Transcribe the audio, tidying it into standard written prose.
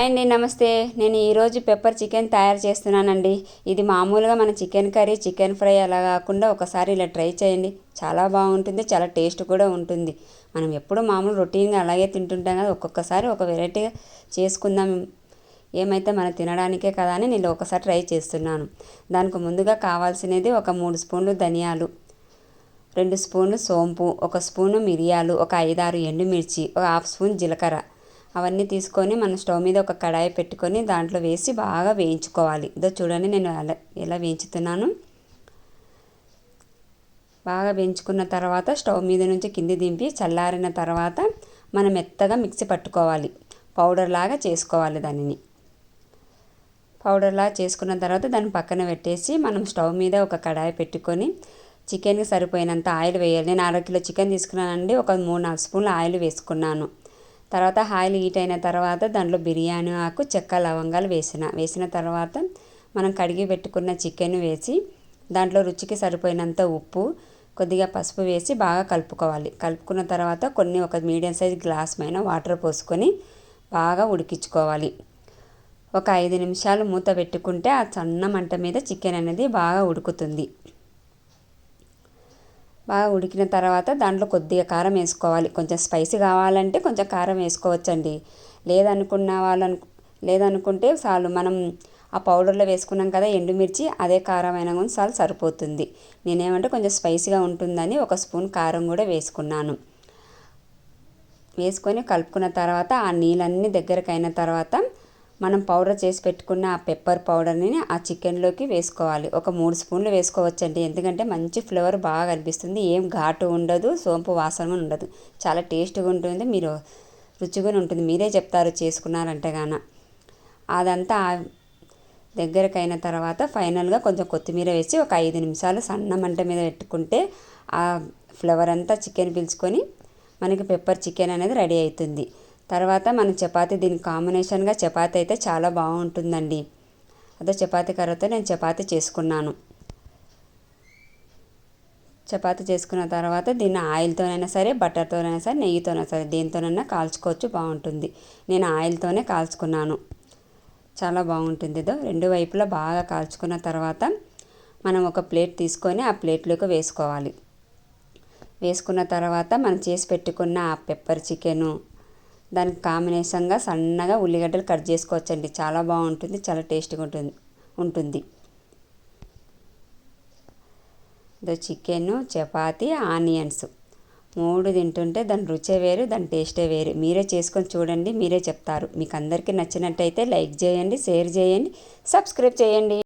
Hi అండి, నమస్తే. నేను ఈరోజు పెప్పర్ చికెన్ తయారు చేస్తున్నానండి. ఇది మామూలుగా మన చికెన్ కర్రీ, చికెన్ ఫ్రై అలా కాకుండా ఒకసారి ఇలా ట్రై చేయండి. చాలా బాగుంటుంది, చాలా టేస్ట్ కూడా ఉంటుంది. మనం ఎప్పుడు మామూలు రొటీన్గా అలాగే తింటుంటాం కదా, ఒక్కొక్కసారి ఒక వెరైటీగా చేసుకుందాం. ఏమైతే మనం తినడానికే కదా అని నేను ఒకసారి ట్రై చేస్తున్నాను. దానికి ముందుగా కావాల్సినది ఒక 3 స్పూన్లు ధనియాలు, 2 స్పూన్లు సోంపు, 1 స్పూను మిరియాలు, ఒక 5-6 ఎండుమిర్చి, ఒక హాఫ్ స్పూన్ జీలకర్ర. అవన్నీ తీసుకొని మనం స్టవ్ మీద ఒక కడాయి పెట్టుకొని దాంట్లో వేసి బాగా వేయించుకోవాలి. ఇదో చూడండి నేను ఎలా వేయించుతున్నాను. బాగా వేయించుకున్న తర్వాత స్టవ్ మీద నుంచి కింది దింపి చల్లారిన తర్వాత మనం మెత్తగా మిక్సీ పట్టుకోవాలి. పౌడర్ లాగా చేసుకోవాలి దానిని. పౌడర్లా చేసుకున్న తర్వాత దాన్ని పక్కన పెట్టేసి మనం స్టవ్ మీద ఒక కడాయి పెట్టుకొని చికెన్కి సరిపోయినంత ఆయిల్ వేయాలి. నేను 1/2 కిలో చికెన్ తీసుకున్నానండి. ఒక 3-4 స్పూన్ల ఆయిల్ వేసుకున్నాను. తర్వాత ఆయిల్ హీట్ అయిన తర్వాత దాంట్లో బిర్యానీ ఆకు, చెక్క, లవంగాలు వేసిన తర్వాత మనం కడిగి పెట్టుకున్న చికెన్ వేసి దాంట్లో రుచికి సరిపోయినంత ఉప్పు, కొద్దిగా పసుపు వేసి బాగా కలుపుకోవాలి. కలుపుకున్న తర్వాత ఒక మీడియం సైజ్ గ్లాస్ పైన వాటర్ పోసుకొని బాగా ఉడికించుకోవాలి. ఒక 5 నిమిషాలు మూత పెట్టుకుంటే ఆ సన్న మంట మీద చికెన్ అనేది బాగా ఉడుకుతుంది. బాగా ఉడికిన తర్వాత దాంట్లో కొద్దిగా కారం వేసుకోవాలి. కొంచెం స్పైసీ కావాలంటే కొంచెం కారం వేసుకోవచ్చండి. లేదనుకుంటే చాలు, మనం ఆ పౌడర్లో వేసుకున్నాం కదా ఎండుమిర్చి, అదే కారం అయినా కూడా చాలు, సరిపోతుంది. నేనేమంటే కొంచెం స్పైసీగా ఉంటుందని 1 స్పూన్ కారం కూడా వేసుకున్నాను. వేసుకొని కలుపుకున్న తర్వాత ఆ నీళ్ళన్నీ దగ్గరకు అయిన తర్వాత మనం పౌడర్ చేసి పెట్టుకున్న ఆ పెప్పర్ పౌడర్ని ఆ చికెన్లోకి వేసుకోవాలి. ఒక 3 స్పూన్లు వేసుకోవచ్చండి. ఎందుకంటే మంచి ఫ్లేవర్ బాగా అనిపిస్తుంది. ఏం ఘాటు ఉండదు, సోంపు వాసన ఉండదు. చాలా టేస్ట్గా ఉంటుంది, మీరు రుచిగా ఉంటుంది. మీరే చెప్తారు చేసుకున్నారంటే గాన. అదంతా దగ్గరకు అయిన తర్వాత ఫైనల్గా కొంచెం కొత్తిమీర వేసి ఒక 5 నిమిషాలు సన్న మంట మీద పెట్టుకుంటే ఆ ఫ్లేవర్ అంతా చికెన్ పీల్చుకొని మనకి పెప్పర్ చికెన్ అనేది రెడీ అవుతుంది. తర్వాత మనం చపాతీ, దీనికి కాంబినేషన్గా చపాతీ అయితే చాలా బాగుంటుందండి. అదే చపాతీ కర్రతో నేను చపాతీ చేసుకున్నాను. చపాతీ చేసుకున్న తర్వాత దీన్ని ఆయిల్తోనైనా సరే, బటర్తోనైనా సరే, నెయ్యితోనైనా సరే, దేనితోనైనా కాల్చుకోవచ్చు, బాగుంటుంది. నేను ఆయిల్తోనే కాల్చుకున్నాను. చాలా బాగుంటుంది. ఇదో 2 వైపులా బాగా కాల్చుకున్న తర్వాత మనం ఒక ప్లేట్ తీసుకొని ఆ ప్లేట్లోకి వేసుకోవాలి. వేసుకున్న తర్వాత మనం చేసి పెట్టుకున్న ఆ పెప్పర్ చికెను, దానికి కాంబినేషన్గా సన్నగా ఉల్లిగడ్డలు కట్ చేసుకోవచ్చండి. చాలా బాగుంటుంది, చాలా టేస్ట్గా ఉంటుంది. ఇదో చికెను, చపాతీ, ఆనియన్స్ 3 తింటుంటే దాని రుచే వేరు, దాని టేస్టే వేరు. మీరే చేసుకొని చూడండి, మీరే చెప్తారు. మీకు అందరికీ నచ్చినట్టయితే లైక్ చేయండి, షేర్ చేయండి, సబ్స్క్రైబ్ చేయండి.